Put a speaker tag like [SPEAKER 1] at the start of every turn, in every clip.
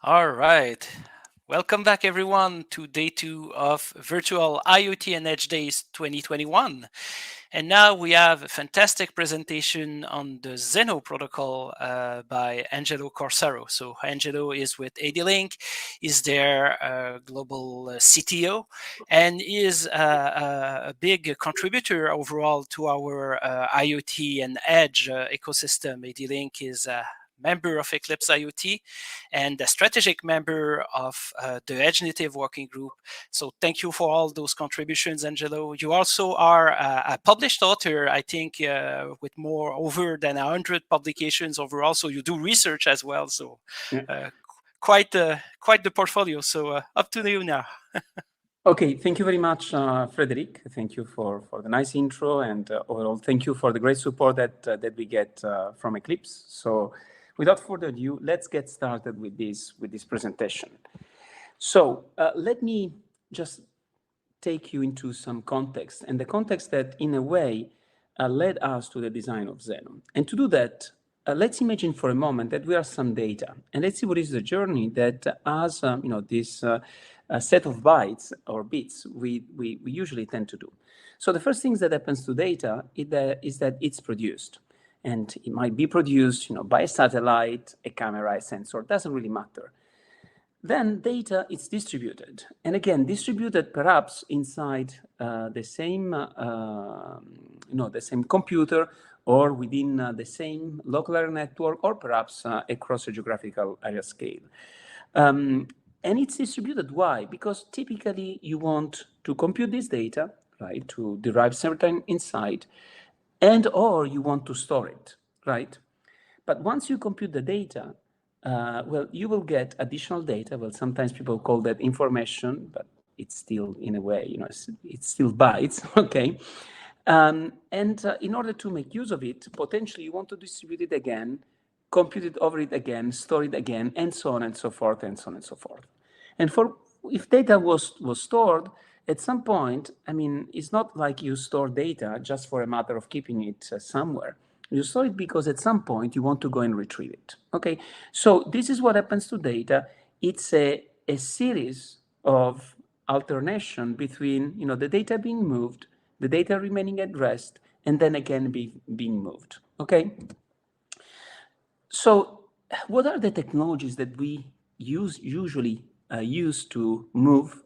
[SPEAKER 1] All right. Welcome back, everyone, to day 2 of Virtual IoT and Edge Days 2021. And now we have a fantastic presentation on the Zenoh protocol by Angelo Corsaro. So Angelo is with ADLINK, is their global CTO, and is a big contributor overall to our IoT and Edge ecosystem. ADLINK is member of Eclipse IoT and a strategic member of the Edge Native Working Group. So thank you for all those contributions, Angelo. You also are a published author, I think, with more over than 100 publications overall. So you do research as well. So quite the portfolio. So up to you now.
[SPEAKER 2] Okay, thank you very much, Frederick. Thank you for the nice intro, and overall, thank you for the great support that we get from Eclipse. So, without further ado, let's get started with this presentation. So, let me just take you into some context, and the context that, in a way, led us to the design of Zenoh. And to do that, let's imagine for a moment that we are some data, and let's see what is the journey that has, this set of bytes or bits we usually tend to do. So the first thing that happens to data is that it's produced. And it might be produced by a satellite, a camera, a sensor, doesn't really matter. Then data is distributed. And again, distributed perhaps inside the same computer or within the same local area network, or perhaps across a geographical area scale. And it's distributed. Why? Because typically you want to compute this data, right, to derive certain insight, and or you want to store it, right? But once you compute the data, well, you will get additional data. Well, sometimes people call that information, but it's still, in a way, it's still bytes, okay? And in order to make use of it, potentially you want to distribute it again, compute it over it again, store it again, and so on and so forth, and so on and so forth. And if data was stored, at some point, I mean, it's not like you store data just for a matter of keeping it somewhere. You store it because at some point you want to go and retrieve it, okay? So this is what happens to data. It's a series of alternation between, the data being moved, the data remaining at rest, and then again being moved, okay? So what are the technologies that we usually use to move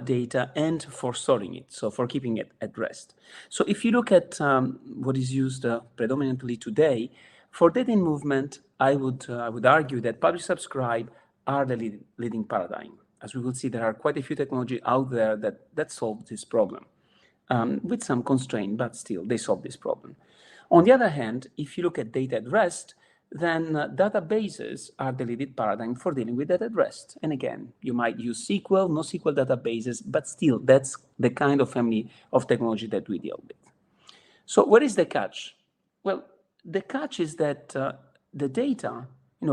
[SPEAKER 2] data and for storing it, so for keeping it at rest? So if you look at what is used predominantly today, for data movement, I would argue that publish-subscribe are the leading paradigm. As we will see, there are quite a few technologies out there that solve this problem. With some constraint, but still, they solve this problem. On the other hand, if you look at data at rest, then databases are the leading paradigm for dealing with data at rest. And again, you might use SQL, NoSQL databases, but still, that's the kind of family of technology that we deal with. So what is the catch? Well, the catch is that the data,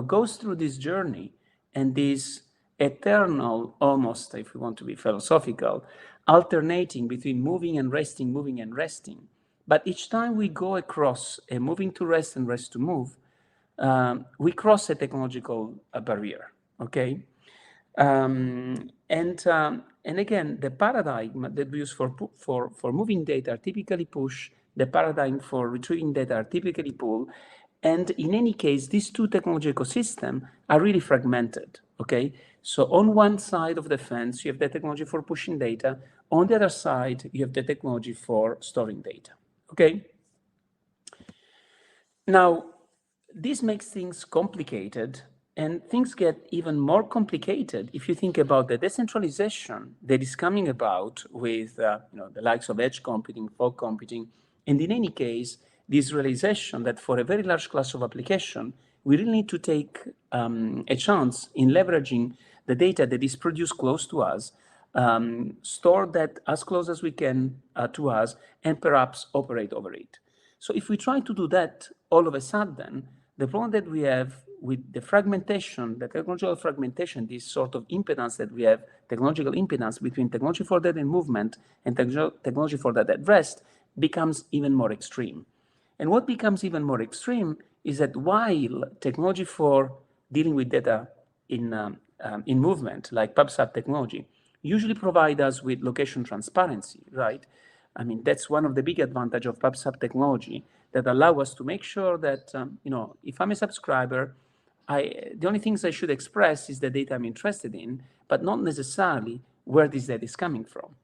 [SPEAKER 2] goes through this journey and this eternal, almost, if we want to be philosophical, alternating between moving and resting, moving and resting. But each time we go across a moving to rest and rest to move, we cross a technological barrier, okay? And again, the paradigm that we use for moving data are typically push, the paradigm for retrieving data are typically pull, and in any case, these two technology ecosystems are really fragmented, okay? So on one side of the fence, you have the technology for pushing data. On the other side, you have the technology for storing data, okay? Now, this makes things complicated, and things get even more complicated if you think about the decentralization that is coming about with the likes of edge computing, fog computing, and in any case, this realization that for a very large class of application, we really need to take a chance in leveraging the data that is produced close to us, store that as close as we can to us, and perhaps operate over it. So if we try to do that all of a sudden, the problem that we have with the fragmentation, the technological fragmentation, this sort of impedance that we have, technological impedance between technology for data and movement and technology for data at rest, becomes even more extreme. And what becomes even more extreme is that while technology for dealing with data in movement, like PubSub technology, usually provide us with location transparency, right? I mean, that's one of the big advantages of PubSub technology that allow us to make sure that, if I'm a subscriber, the only things I should express is the data I'm interested in, but not necessarily where this data is coming from.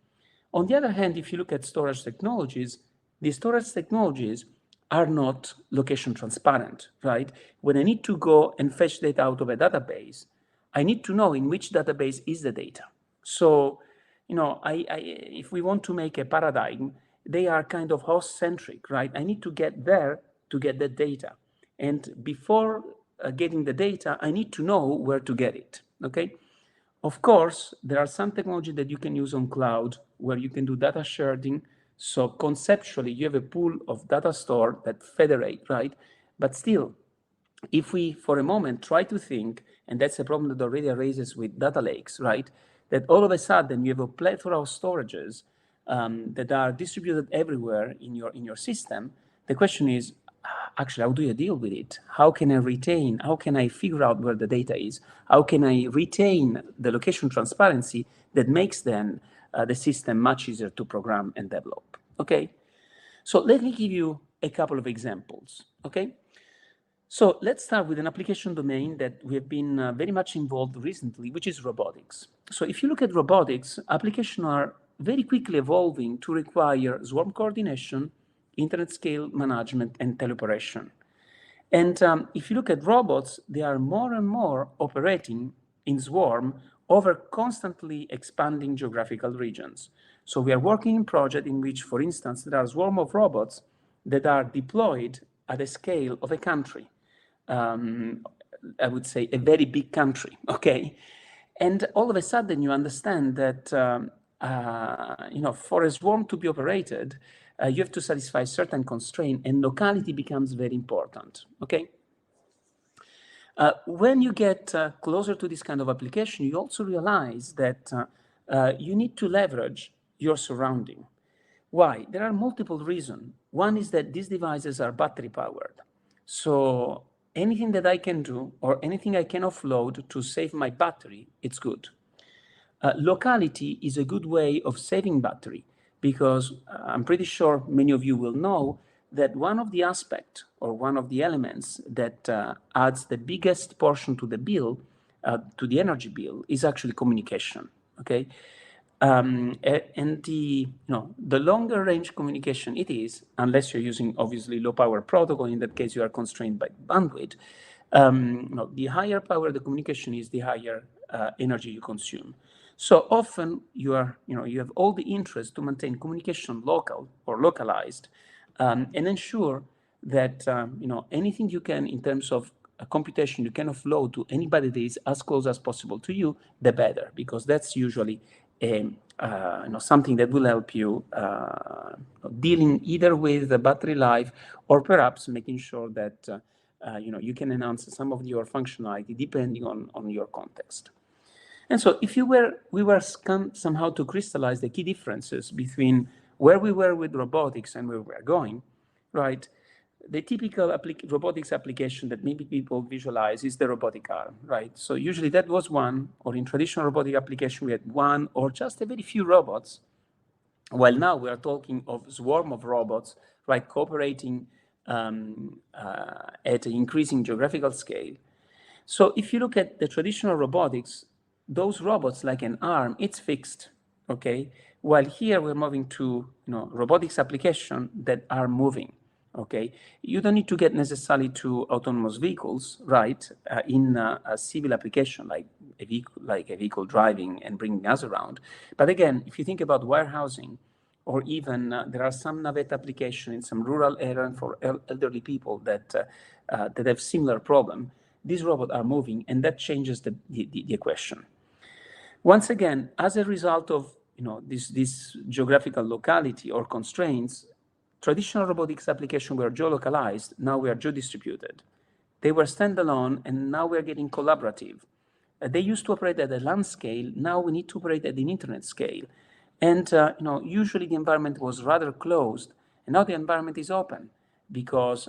[SPEAKER 2] On the other hand, if you look at storage technologies, the storage technologies are not location transparent, right? When I need to go and fetch data out of a database, I need to know in which database is the data. So, if we want to make a paradigm, they are kind of host-centric, right? I need to get there to get the data. And before getting the data, I need to know where to get it, okay? Of course, there are some technology that you can use on cloud where you can do data sharing. So conceptually, you have a pool of data store that federate, right? But still, if we, for a moment, try to think, and that's a problem that already arises with data lakes, right? That all of a sudden you have a plethora of storages that are distributed everywhere in your system. The question is, actually, how do you deal with it? How can I figure out where the data is? How can I retain the location transparency that makes then the system much easier to program and develop, okay? So let me give you a couple of examples, okay? So let's start with an application domain that we have been very much involved recently, which is robotics. So if you look at robotics, applications are very quickly evolving to require swarm coordination, internet scale management, and teleoperation. And if you look at robots, they are more and more operating in swarm over constantly expanding geographical regions. So we are working in a project in which, for instance, there are a swarm of robots that are deployed at a scale of a country. I would say a very big country, okay? And all of a sudden you understand that, for a swarm to be operated, you have to satisfy certain constraints and locality becomes very important, okay? When you get closer to this kind of application, you also realize that you need to leverage your surrounding. Why? There are multiple reasons. One is that these devices are battery powered. So anything that I can do or anything I can offload to save my battery, it's good. Locality is a good way of saving battery because I'm pretty sure many of you will know that one of the aspects or one of the elements that adds the biggest portion to the bill, to the energy bill, is actually communication, okay? And the longer range communication it is, unless you're using obviously low power protocol, in that case you are constrained by bandwidth, the higher power the communication is, the higher energy you consume. So often you have all the interest to maintain communication local or localized, and ensure that anything you can in terms of computation you can offload to anybody that is as close as possible to you, the better, because that's usually something that will help you dealing either with the battery life or perhaps making sure that you can enhance some of your functionality depending on your context. And so if we were somehow to crystallize the key differences between where we were with robotics and where we're going, right? The typical robotics application that maybe people visualize is the robotic arm, right? So usually that was one, or in traditional robotic application, we had one or just a very few robots, while now we are talking of swarm of robots, right, cooperating at an increasing geographical scale. So if you look at the traditional robotics, those robots like an arm, it's fixed, okay? While here we're moving to robotics application that are moving, okay? You don't need to get necessarily to autonomous vehicles, right? In a civil application like a vehicle driving and bringing us around. But again, if you think about warehousing, or even there are some navette application in some rural area for elderly people that have similar problem. These robots are moving, and that changes the equation. Once again, as a result of this geographical locality or constraints, traditional robotics applications were geolocalized, now we are geo-distributed. They were standalone, and now we're getting collaborative. They used to operate at a land scale, now we need to operate at an internet scale. And usually the environment was rather closed, and now the environment is open because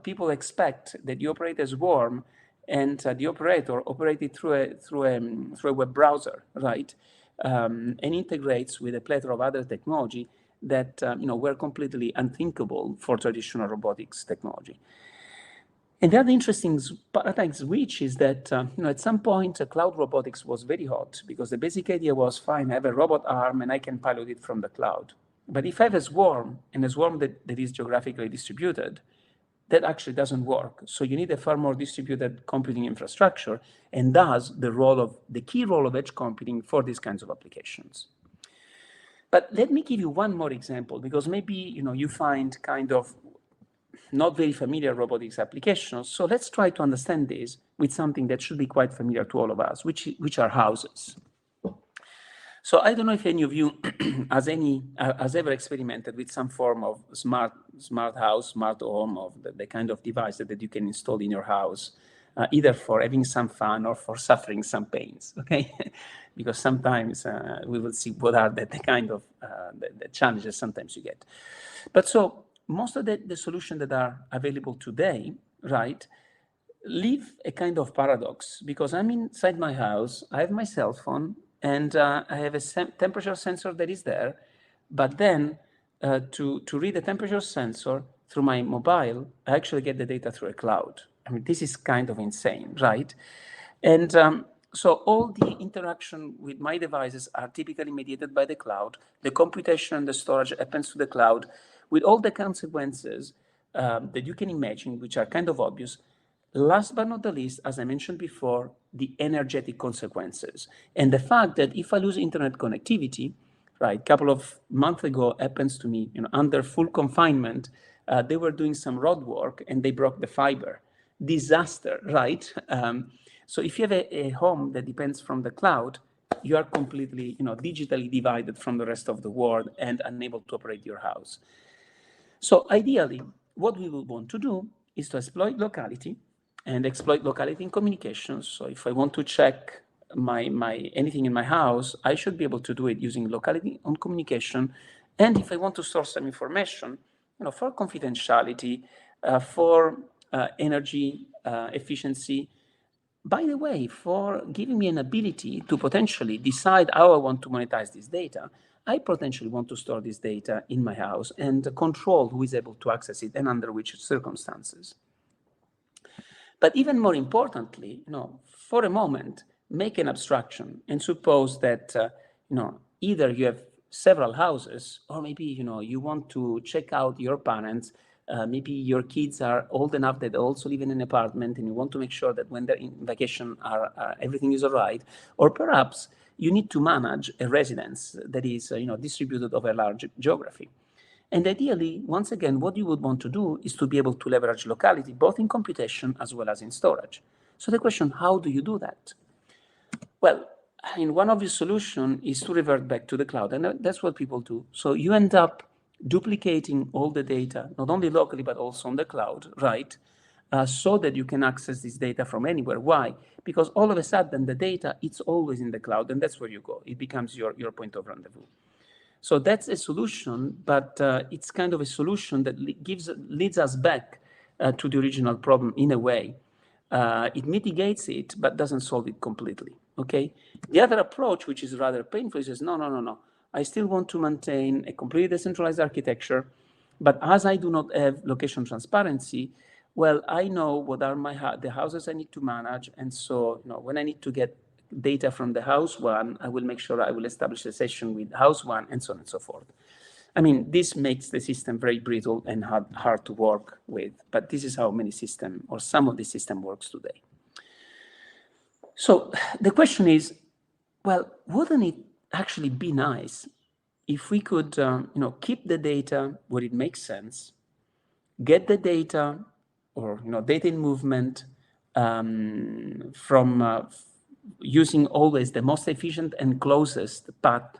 [SPEAKER 2] people expect that you operate as swarm and the operator operated through a web browser, right? And integrates with a plethora of other technology that were completely unthinkable for traditional robotics technology. And the other interesting paradigm switch is that at some point cloud robotics was very hot because the basic idea was, fine, I have a robot arm and I can pilot it from the cloud. But if I have a swarm, and a swarm that is geographically distributed, that actually doesn't work. So you need a far more distributed computing infrastructure, and thus the key role of edge computing for these kinds of applications. But let me give you one more example, because maybe you find kind of not very familiar robotics applications. So let's try to understand this with something that should be quite familiar to all of us, which are houses. So I don't know if any of you has ever experimented with some form of smart house, smart home, of the kind of device that you can install in your house, either for having some fun or for suffering some pains, okay? Because sometimes we will see what are the kind of the challenges sometimes you get. But so most of the solutions that are available today, right, leave a kind of paradox, because I'm inside my house, I have my cell phone, and I have a temperature sensor that is there, but then to read the temperature sensor through my mobile, I actually get the data through a cloud. I mean, this is kind of insane, right? And so all the interaction with my devices are typically mediated by the cloud. The computation and the storage happens to the cloud, with all the consequences that you can imagine, which are kind of obvious. Last but not the least, as I mentioned before, the energetic consequences. And the fact that if I lose internet connectivity, right, a couple of months ago happens to me, under full confinement, they were doing some road work and they broke the fiber. Disaster, right? So if you have a home that depends from the cloud, you are completely, digitally divided from the rest of the world and unable to operate your house. So ideally, what we would want to do is to exploit locality and exploit locality in communications. So if I want to check my anything in my house, I should be able to do it using locality on communication. And if I want to store some information, for confidentiality, for energy efficiency, by the way, for giving me an ability to potentially decide how I want to monetize this data, I potentially want to store this data in my house and control who is able to access it and under which circumstances. But even more importantly, for a moment, make an abstraction and suppose that, either you have several houses, or maybe, you want to check out your parents. Maybe your kids are old enough that they also live in an apartment and you want to make sure that when they're in vacation, everything is all right. Or perhaps you need to manage a residence that is, distributed over a large geography. And ideally, once again, what you would want to do is to be able to leverage locality, both in computation as well as in storage. So the question, how do you do that? Well, one obvious solution is to revert back to the cloud, and that's what people do. So you end up duplicating all the data, not only locally, but also on the cloud, right? So that you can access this data from anywhere. Why? Because all of a sudden, the data, it's always in the cloud, and that's where you go. It becomes your point of rendezvous. So that's a solution, but it's kind of a solution that leads us back to the original problem in a way. It mitigates it, but doesn't solve it completely, okay? The other approach, which is rather painful, is no. I still want to maintain a completely decentralized architecture, but as I do not have location transparency, well, I know what are the houses I need to manage, and so when I need to get data from the house one, I will make sure I will establish a session with house one, and so on and so forth. I mean, this makes the system very brittle and hard to work with, but this is how many system or some of the system works today. So the question is, well, wouldn't it actually be nice if we could, keep the data where it makes sense, get the data or, data in movement from using always the most efficient and closest path.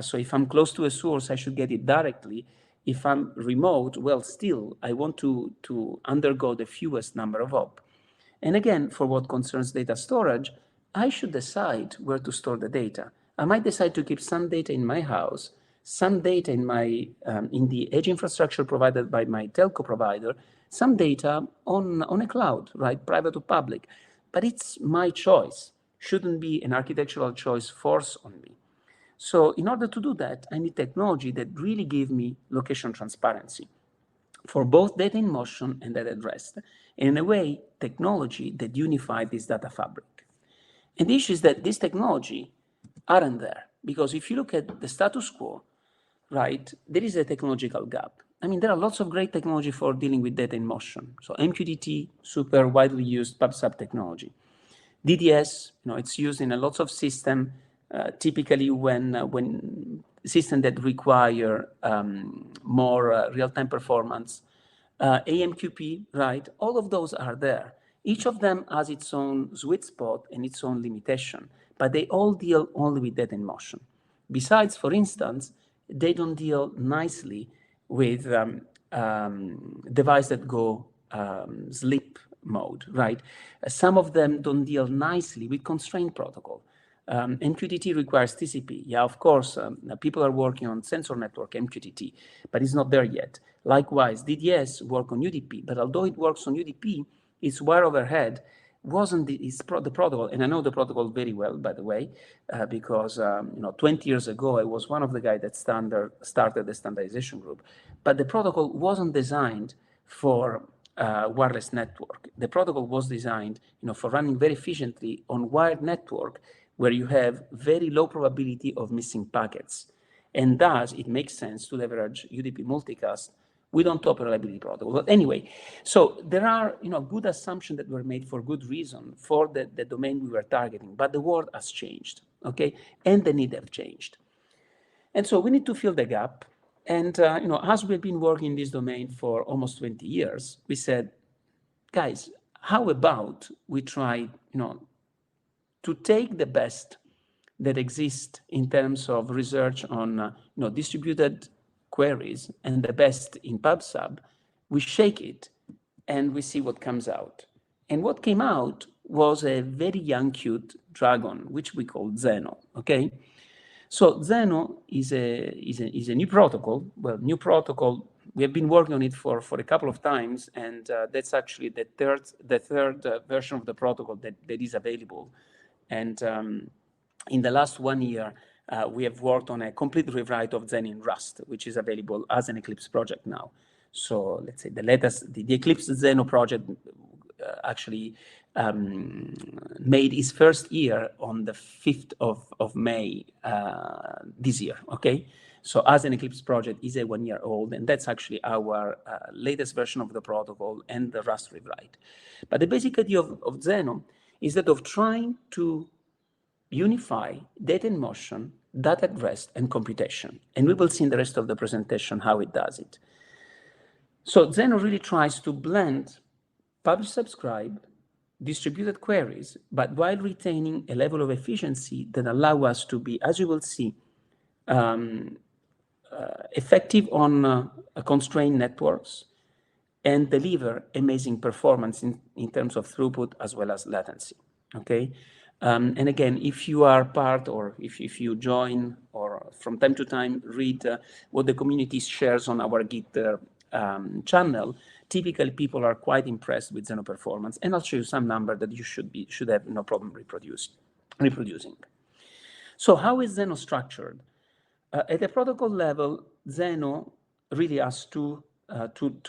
[SPEAKER 2] So if I'm close to a source, I should get it directly. If I'm remote, well, still, I want to undergo the fewest number of hops. And again, for what concerns data storage, I should decide where to store the data. I might decide to keep some data in my house, some data in the edge infrastructure provided by my telco provider, some data on a cloud, right, private or public. but it's my choice. Shouldn't be an architectural choice forced on me. So in order to do that, I need technology that really give me location transparency for both data in motion and data at rest. And in a way, technology that unify this data fabric. And the issue is that this technology aren't there, because if you look at the status quo, right, there is a technological gap. I mean, there are lots of great technology for dealing with data in motion. So MQTT, super widely used PubSub technology. DDS, it's used in a lot of systems, typically when systems that require more real-time performance. AMQP, right? All of those are there. Each of them has its own sweet spot and its own limitation, but they all deal only with data in motion. Besides, for instance, they don't deal nicely with devices that go sleep mode, right? Some of them don't deal nicely with constraint protocol. MQTT requires TCP. Yeah, of course, people are working on sensor network MQTT, but it's not there yet. Likewise, DDS work on UDP, but although it works on UDP, its wire overhead wasn't the protocol, and I know the protocol very well, by the way, because 20 years ago I was one of the guys that started the standardization group, but the protocol wasn't designed for wireless network. The protocol was designed, for running very efficiently on wired network, where you have very low probability of missing packets, and thus it makes sense to leverage UDP multicast with on-top reliability protocol. But anyway, so there are good assumptions that were made for good reason for the domain we were targeting, but the world has changed, okay, and the need have changed, and so we need to fill the gap. And as we've been working in this domain for almost 20 years, we said, guys, how about we try to take the best that exists in terms of research on distributed queries and the best in PubSub, we shake it and we see what comes out. And what came out was a very young, cute dragon, which we call Zenoh, okay? So Zenoh is a new protocol. Well, new protocol, we have been working on it for a couple of times, and that's actually the third version of the protocol that is available. And in the last 1 year, we have worked on a complete rewrite of Zen in Rust, which is available as an Eclipse project now. So let's say the Eclipse Zenoh project actually made its first year on the 5th of May this year, okay? So as an Eclipse project is a 1 year old, and that's actually our latest version of the protocol and the Rust rewrite. But the basic idea of Zenoh is that of trying to unify data in motion, data at rest, and computation. And we will see in the rest of the presentation how it does it. So Zenoh really tries to blend publish subscribe, distributed queries, but while retaining a level of efficiency that allow us to be, as you will see, effective on constrained networks and deliver amazing performance in terms of throughput as well as latency, okay? And again, if you are part or if you join or from time to time read what the community shares on our Git channel, typically people are quite impressed with Zenoh performance. And I'll show you some number that you should have no problem reproducing. So how is Zenoh structured? At the protocol level, Zenoh really has two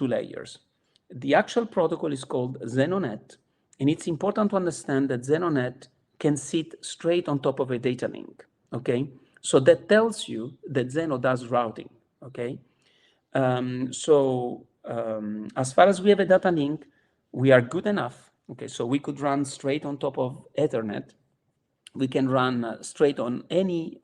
[SPEAKER 2] layers. The actual protocol is called ZenoNet, and it's important to understand that ZenoNet can sit straight on top of a data link, okay? So that tells you that Zenoh does routing, okay? As far as we have a data link, we are good enough, okay? So we could run straight on top of Ethernet. We can run straight on any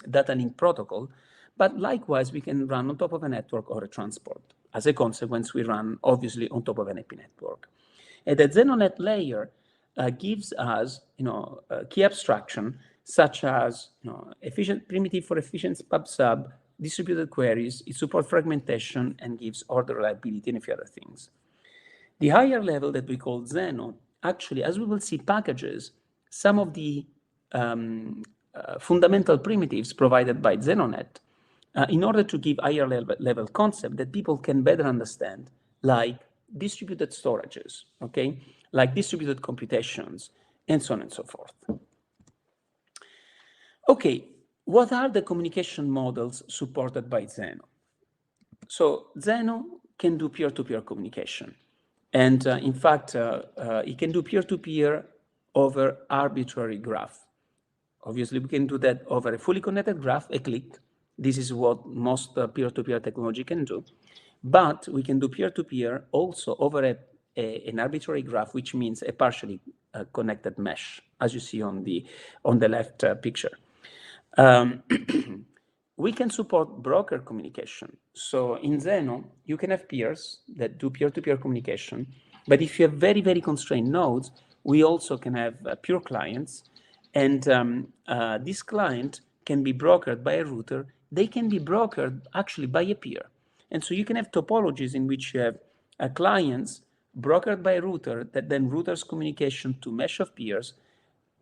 [SPEAKER 2] data link protocol, but likewise, we can run on top of a network or a transport. As a consequence, we run obviously on top of an IP network. And the ZenoNet layer gives us, key abstraction such as, efficient primitive for efficient PubSub, distributed queries, it supports fragmentation and gives order reliability and a few other things. The higher level that we call Zenoh, actually, as we will see, packages some of the fundamental primitives provided by ZenoNet in order to give higher level concept that people can better understand, like distributed storages, okay, like distributed computations, and so on and so forth. Okay, what are the communication models supported by Zenoh? So Zenoh can do peer-to-peer communication. And in fact, it can do peer-to-peer over arbitrary graph. Obviously, we can do that over a fully connected graph, a click. This is what most peer-to-peer technology can do. But we can do peer-to-peer also over an arbitrary graph, which means a partially connected mesh, as you see on the left picture. We can support broker communication. So in Zenoh, you can have peers that do peer-to-peer communication. But if you have very, very constrained nodes, we also can have pure clients. And this client can be brokered by a router. They can be brokered actually by a peer. And so you can have topologies in which you have clients brokered by a router that then routers communication to mesh of peers,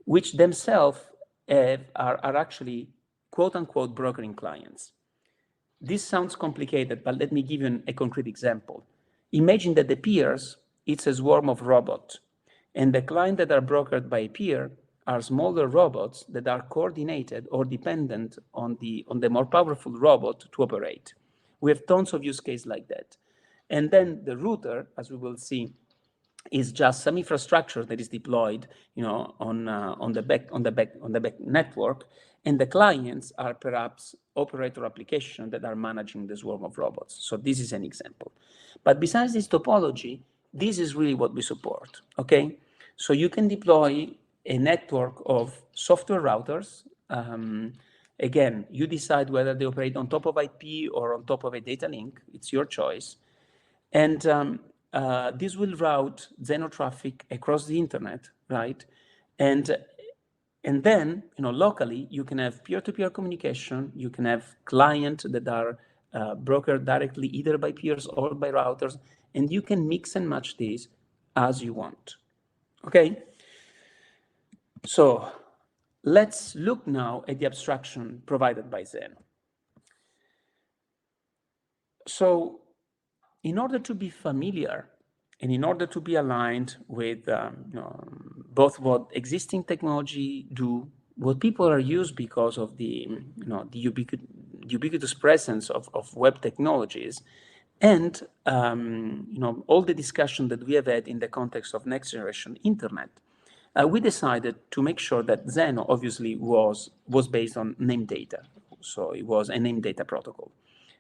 [SPEAKER 2] which themselves are actually quote-unquote brokering clients. This sounds complicated, but let me give you a concrete example. Imagine that the peers, it's a swarm of robots, and the clients that are brokered by a peer are smaller robots that are coordinated or dependent on the more powerful robot to operate. We have tons of use cases like that. And then the router, as we will see, is just some infrastructure that is deployed, on the back network, and the clients are perhaps operator applications that are managing the swarm of robots. So this is an example. But besides this topology, this is really what we support. Okay, so you can deploy a network of software routers. Again, you decide whether they operate on top of IP or on top of a data link. It's your choice. And this will route Zenoh traffic across the internet, right? And then, locally, you can have peer-to-peer communication. You can have clients that are brokered directly either by peers or by routers, and you can mix and match these as you want, okay? So let's look now at the abstraction provided by Zenoh. So in order to be familiar and in order to be aligned with both what existing technology do, what people are used because of the ubiquitous presence of web technologies, and all the discussion that we have had in the context of next generation internet, we decided to make sure that Zenoh obviously was based on named data. So it was a named data protocol.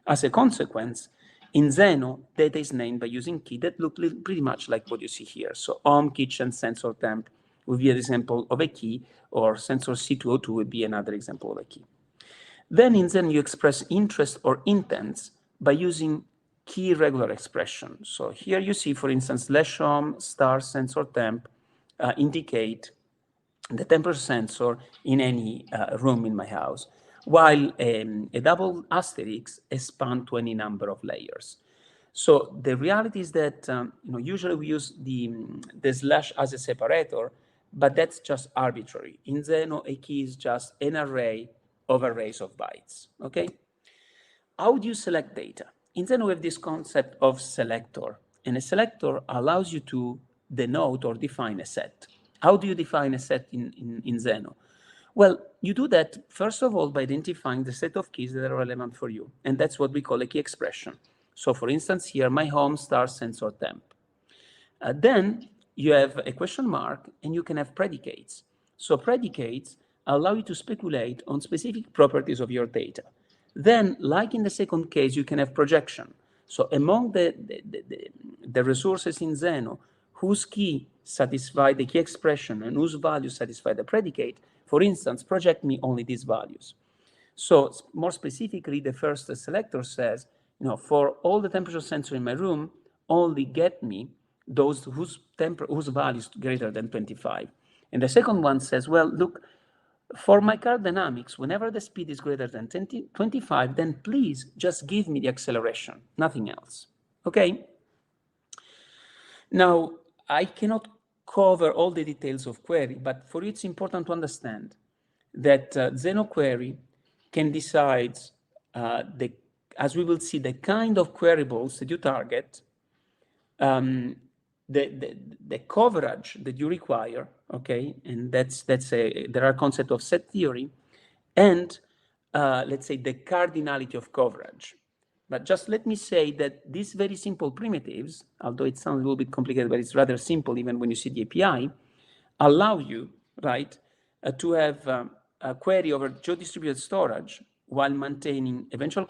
[SPEAKER 2] As a consequence, in Zenoh, data is named by using key that look pretty much like what you see here. So home, kitchen, sensor temp would be an example of a key, or sensor C202 would be another example of a key. Then in Zenoh, you express interest or intents by using key regular expression. So here you see, for instance, /home star sensor temp indicate the temperature sensor in any room in my house, while a double asterisk span to any number of layers. So the reality is that usually we use the slash as a separator, but that's just arbitrary. In Zenoh, a key is just an array of arrays of bytes, okay? How do you select data? In Zenoh, we have this concept of selector, and a selector allows you to denote or define a set. How do you define a set in Zenoh? Well, you do that, first of all, by identifying the set of keys that are relevant for you, and that's what we call a key expression. So for instance, here, my home star sensor temp. Then you have a question mark, and you can have predicates. So predicates allow you to speculate on specific properties of your data. Then, like in the second case, you can have projection. So among the resources in Zenoh, whose key satisfy the key expression and whose values satisfy the predicate, for instance, project me only these values. So more specifically, the first selector says, for all the temperature sensor in my room, only get me those whose values greater than 25. And the second one says, well, look, for my car dynamics, whenever the speed is greater than 25, then please just give me the acceleration, nothing else, okay? Now, I cannot cover all the details of query, but for you it's important to understand that Zenoh query can decide, as we will see, the kind of querybles that you target, the coverage that you require, okay, and there are concepts of set theory, and let's say the cardinality of coverage. But just let me say that these very simple primitives, although it sounds a little bit complicated, but it's rather simple even when you see the API, allow you, right, to have a query over geo-distributed storage while maintaining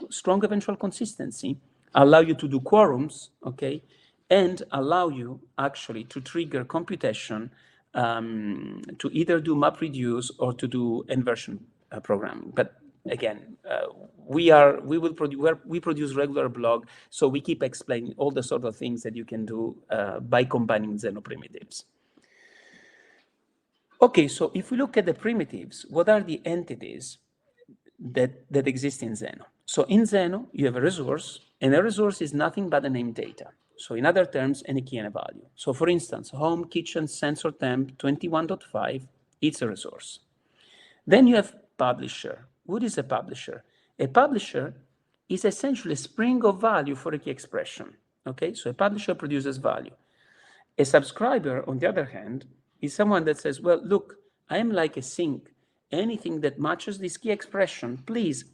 [SPEAKER 2] strong eventual consistency, allow you to do quorums, okay, and allow you actually to trigger computation to either do map reduce or to do inversion programming. But again, we produce regular blog, so we keep explaining all the sort of things that you can do by combining Zenoh primitives. Okay, so if we look at the primitives, what are the entities that exist in Zenoh? So in Zenoh, you have a resource, and a resource is nothing but a named data. So in other terms, any key and a value. So for instance, home, kitchen, sensor temp 21.5, it's a resource. Then you have publisher. What is a publisher? A publisher is essentially a spring of value for a key expression. Okay, so a publisher produces value. A subscriber, on the other hand, is someone that says, well, look, I am like a sink. Anything that matches this key expression, please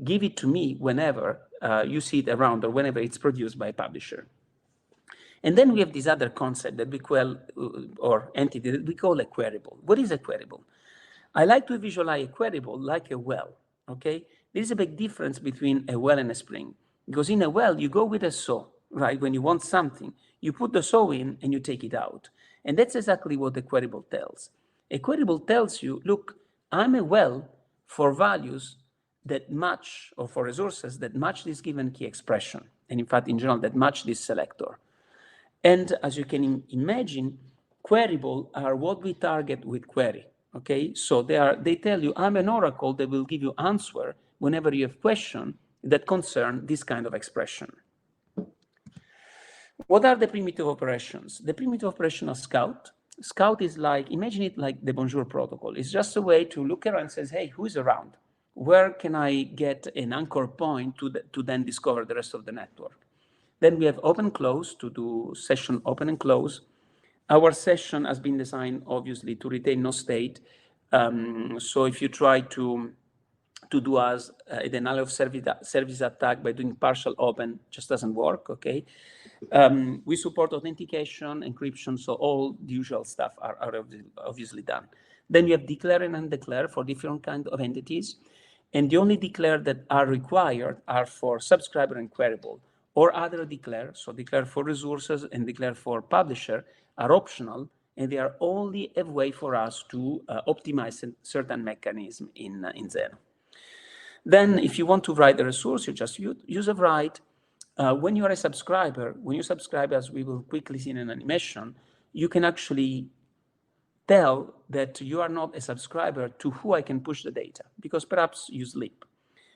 [SPEAKER 2] give it to me whenever you see it around or whenever it's produced by a publisher. And then we have this other concept that we call, or entity that we call a queryable. What is a queryable? I like to visualize a queryable like a well, okay? There is a big difference between a well and a spring, because in a well, you go with a saw, right? When you want something, you put the saw in and you take it out. And that's exactly what a queryable tells. A queryable tells you, look, I'm a well for values that match, or for resources that match this given key expression. And in fact, in general, that match this selector. And as you can imagine, queryable are what we target with query. Okay, so they tell you, I'm an oracle that will give you answer whenever you have questions that concern this kind of expression. What are the primitive operations? The primitive operation of Scout. Scout is like, imagine it like the Bonjour protocol. It's just a way to look around and says, hey, who is around? Where can I get an anchor point to then discover the rest of the network? Then we have open close to do session open and close. Our session has been designed, obviously, to retain no state. So if you try to do as a denial of service attack by doing partial open, just doesn't work, okay? We support authentication, encryption, so all the usual stuff are obviously done. Then you have declare and undeclare for different kinds of entities. And the only declare that are required are for subscriber and queryable, or other declare, so declare for resources and declare for publisher are optional, and they are only a way for us to optimize certain mechanism in Zenoh. Then if you want to write a resource, you just use a write. When you are a subscriber, when you subscribe, as we will quickly see in an animation, you can actually tell that you are not a subscriber to who I can push the data, because perhaps you sleep.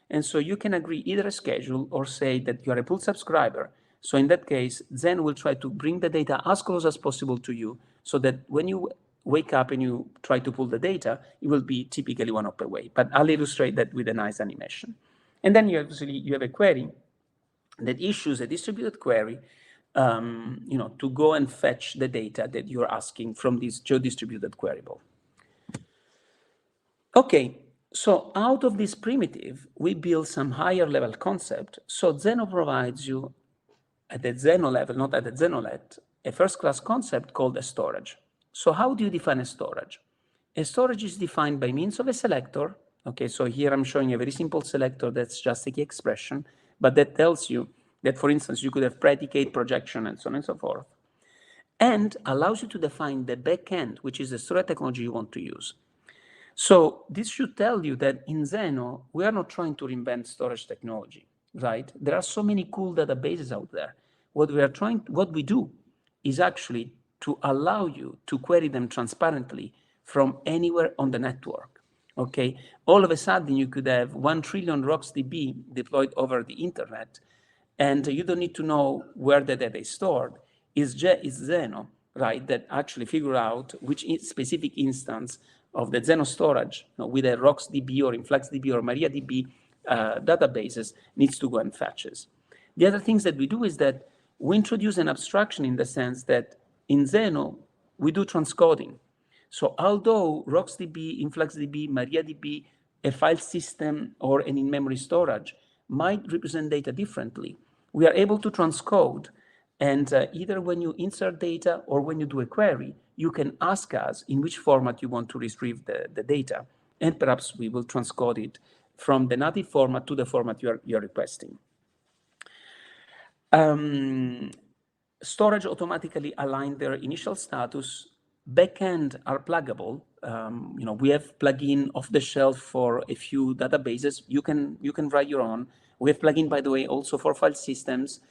[SPEAKER 2] And so you can agree either a schedule or say that you are a pool subscriber. So in that case, Zen will try to bring the data as close as possible to you so that when you wake up and you try to pull the data, it will be typically one hop away. But I'll illustrate that with a nice animation. And then you have a query that issues a distributed query to go and fetch the data that you're asking from this geo-distributed queryable. Okay, so out of this primitive, we build some higher level concept. So Zenoh provides you at the Zenoh level, not at the Zenolet, a first class concept called a storage. So how do you define a storage? A storage is defined by means of a selector. Okay, so here I'm showing a very simple selector that's just a key expression, but that tells you that, for instance, you could have predicate, projection, and so on and so forth, and allows you to define the backend, which is the storage technology you want to use. So this should tell you that in Zenoh, we are not trying to reinvent storage technology, right? There are so many cool databases out there. What we do is actually to allow you to query them transparently from anywhere on the network, okay? All of a sudden, you could have 1 trillion RocksDB deployed over the internet, and you don't need to know where the data is stored. It's Zenoh, right, that actually figure out which specific instance of the Zenoh storage with a RocksDB or InfluxDB or MariaDB databases needs to go and fetches. The other things that we do is that we introduce an abstraction in the sense that in Zenoh, we do transcoding. So although RocksDB, InfluxDB, MariaDB, a file system, or an in-memory storage might represent data differently, we are able to transcode. And either when you insert data or when you do a query, you can ask us in which format you want to retrieve the data. And perhaps we will transcode it from the native format to the format you're requesting. Storage automatically align their initial status. Backend are pluggable. We have plugin off the shelf for a few databases. You can write your own. We have plugin, by the way, also for file systems.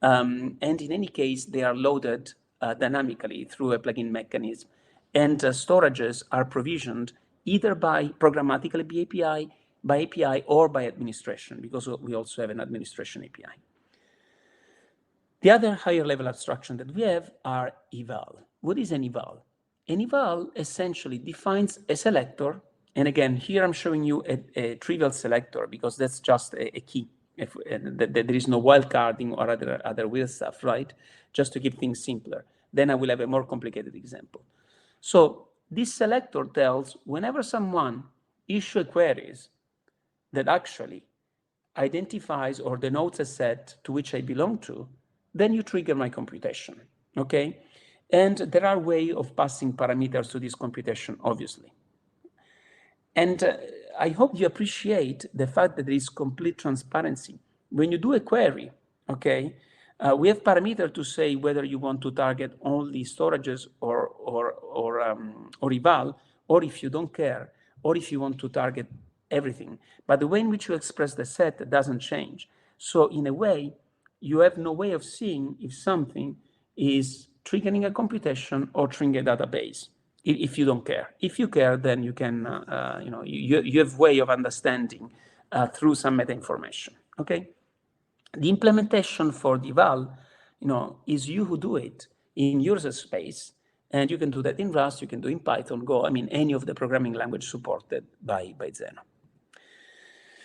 [SPEAKER 2] And in any case, they are loaded dynamically through a plugin mechanism. And storages are provisioned either by programmatically by API, or by administration, because we also have an administration API. The other higher level abstraction that we have are eval. What is an eval? An eval essentially defines a selector. And again, here I'm showing you a trivial selector because that's just a key. There is no wildcarding or other weird stuff, right? Just to keep things simpler. Then I will have a more complicated example. So this selector tells whenever someone issues queries that actually identifies or denotes a set to which I belong to, then you trigger my computation, okay? And there are ways of passing parameters to this computation, obviously. And I hope you appreciate the fact that there is complete transparency. When you do a query, okay, we have parameter to say whether you want to target only storages or eval, or if you don't care, or if you want to target everything. But the way in which you express the set doesn't change. So in a way, you have no way of seeing if something is triggering a computation or triggering a database, if you don't care. If you care, then you can, you have way of understanding through some meta information, okay? The implementation for the eval, is you who do it in user space, and you can do that in Rust, you can do in Python, Go, any of the programming language supported by Zenoh.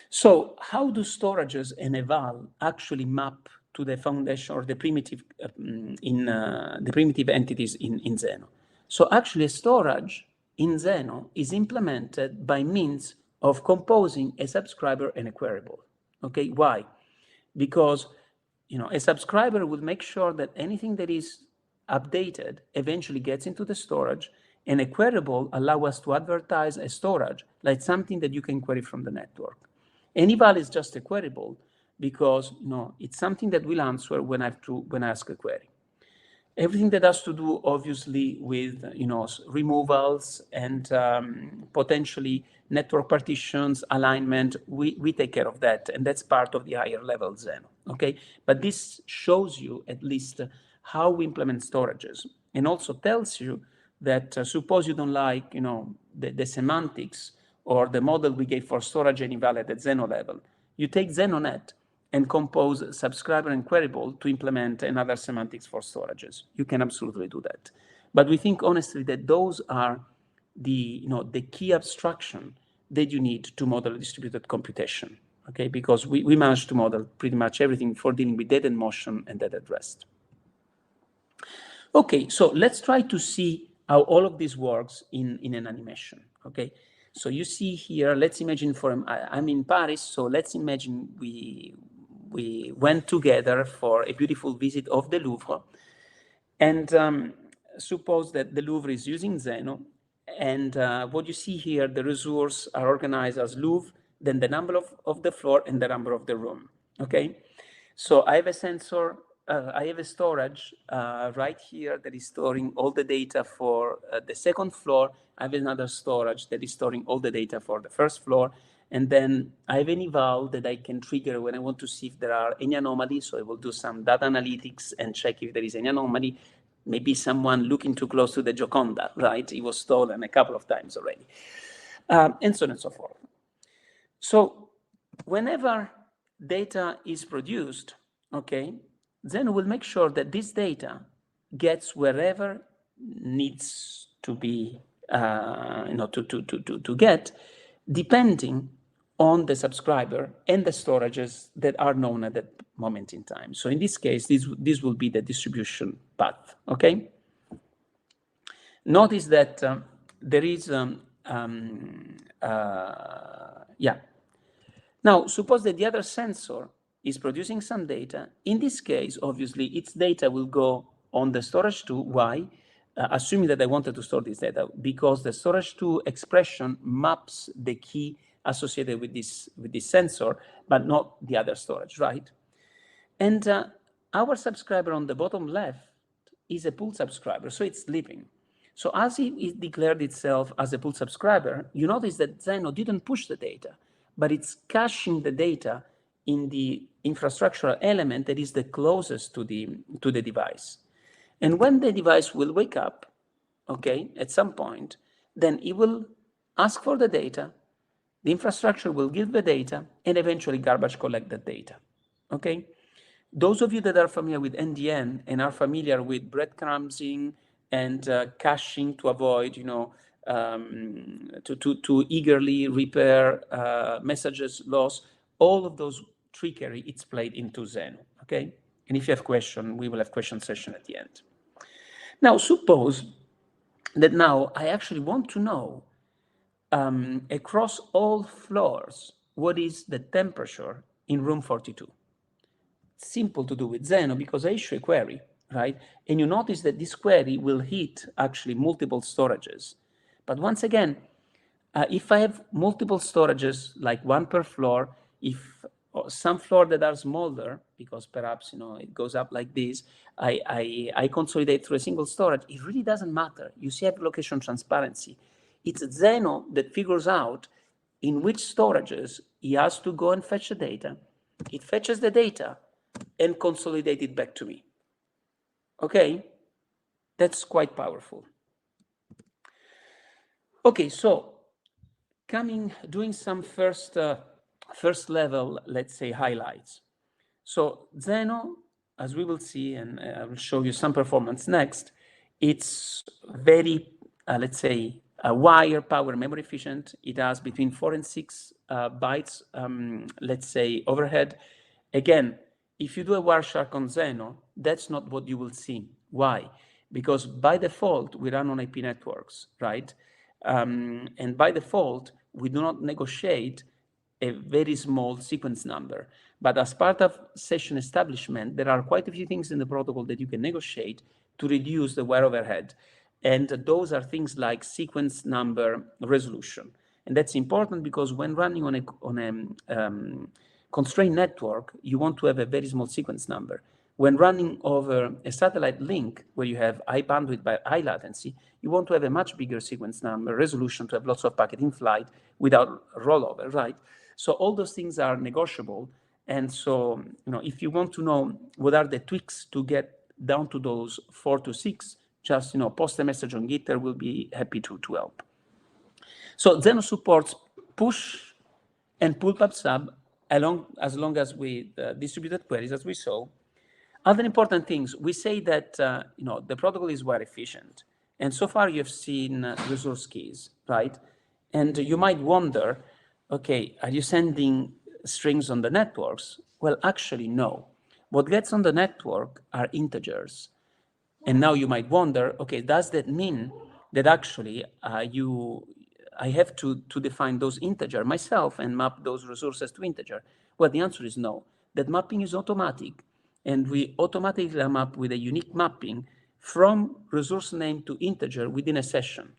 [SPEAKER 2] So how do storages and eval actually map to the foundation or the primitive the primitive entities in Zenoh? So actually a storage in Zenoh is implemented by means of composing a subscriber and a queryable. Okay, why? Because a subscriber will make sure that anything that is updated eventually gets into the storage, and a queryable allows us to advertise a storage like something that you can query from the network. An eval is just a queryable because it's something that will answer when I ask a query. Everything that has to do, obviously, with removals and potentially network partitions, alignment, we take care of that, and that's part of the higher level Zenoh. Okay, but this shows you at least how we implement storages, and also tells you that suppose you don't like the semantics or the model we gave for storage and eval at the Zenoh level, you take ZenoNet and compose subscriber and queryable to implement another semantics for storages. You can absolutely do that. But we think honestly that those are the key abstraction that you need to model distributed computation, okay? Because we managed to model pretty much everything for dealing with data in motion and data at rest. Okay, so let's try to see how all of this works in an animation, okay? So you see here, let's imagine I'm in Paris, so let's imagine we went together for a beautiful visit of the Louvre, and suppose that the Louvre is using Zenoh, and what you see here, the resources are organized as Louvre, then the number of the floor and the number of the room, okay? So I have a sensor, I have a storage right here that is storing all the data for the second floor. I have another storage that is storing all the data for the first floor. And then I have an eval that I can trigger when I want to see if there are any anomalies. So I will do some data analytics and check if there is any anomaly. Maybe someone looking too close to the Gioconda, right? It was stolen a couple of times already. And so on and so forth. So whenever data is produced, okay, then we'll make sure that this data gets wherever needs to be, to get, depending on the subscriber and the storages that are known at that moment in time. So in this case, this will be the distribution path, okay? Notice that there is, yeah. Now, suppose that the other sensor is producing some data. In this case, obviously, its data will go on the storage 2. Why? Assuming that I wanted to store this data, because the storage 2 expression maps the key associated with this sensor, but not the other storage, right? And our subscriber on the bottom left is a pool subscriber, so it's sleeping. So as it declared itself as a pool subscriber, you notice that Zenoh didn't push the data, but it's caching the data in the infrastructural element that is the closest to the device. And when the device will wake up, okay, at some point, then it will ask for the data, the infrastructure will give the data, and eventually garbage collect the data, okay? Those of you that are familiar with NDN and are familiar with breadcrumbing and caching to avoid, to eagerly repair messages lost, all of those trickery, it's played into Zenoh, okay? And if you have questions, we will have question session at the end. Now, suppose that now I actually want to know across all floors, what is the temperature in room 42? Simple to do with Zenoh because I issue a query, right? And you notice that this query will hit actually multiple storages. But once again, if I have multiple storages, like one per floor, if some floor that are smaller, because perhaps it goes up like this, I consolidate through a single storage, it really doesn't matter. You see have location transparency. It's Zenoh that figures out in which storages he has to go and fetch the data. It fetches the data and consolidate it back to me. Okay, that's quite powerful. Okay, so doing some first level, let's say, highlights. So Zenoh, as we will see, and I will show you some performance next, it's very, let's say, wire power memory efficient. It has between 4 and 6 bytes, let's say, overhead. Again, if you do a Wireshark on Zenoh, that's not what you will see. Why? Because by default, we run on IP networks, right? And by default, we do not negotiate a very small sequence number. But as part of session establishment, there are quite a few things in the protocol that you can negotiate to reduce the wire overhead. And those are things like sequence number resolution. And that's important because when running on a constrained network, you want to have a very small sequence number. When running over a satellite link where you have high bandwidth by high latency, you want to have a much bigger sequence number resolution to have lots of packet in flight without rollover, right? So all those things are negotiable. And so, if you want to know what are the tweaks to get down to those 4 to 6, just, post a message on Gitter, we'll be happy to help. So Zenoh supports push and pull pub/sub as long as with distributed queries, as we saw. Other important things, we say that the protocol is wire efficient. And so far you've seen resource keys, right? And you might wonder, okay, are you sending strings on the networks? Well, actually, no. What gets on the network are integers. And now you might wonder, okay, does that mean that actually I have to define those integer myself and map those resources to integer? Well, the answer is no. That mapping is automatic. And we automatically map with a unique mapping from resource name to integer within a session.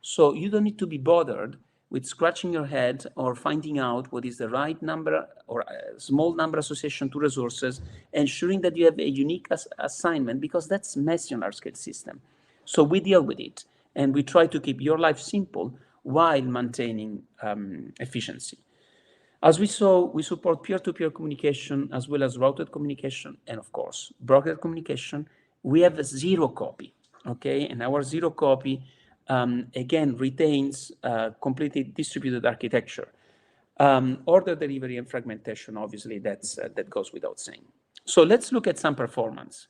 [SPEAKER 2] So you don't need to be bothered with scratching your head or finding out what is the right number or a small number association to resources, ensuring that you have a unique assignment, because that's messy on our scale system. So we deal with it, and we try to keep your life simple while maintaining efficiency. As we saw, we support peer-to-peer communication as well as routed communication and, of course, brokered communication. We have a zero copy, okay? And our zero copy, again, retains completely distributed architecture. Order delivery and fragmentation, obviously, that goes without saying. So let's look at some performance.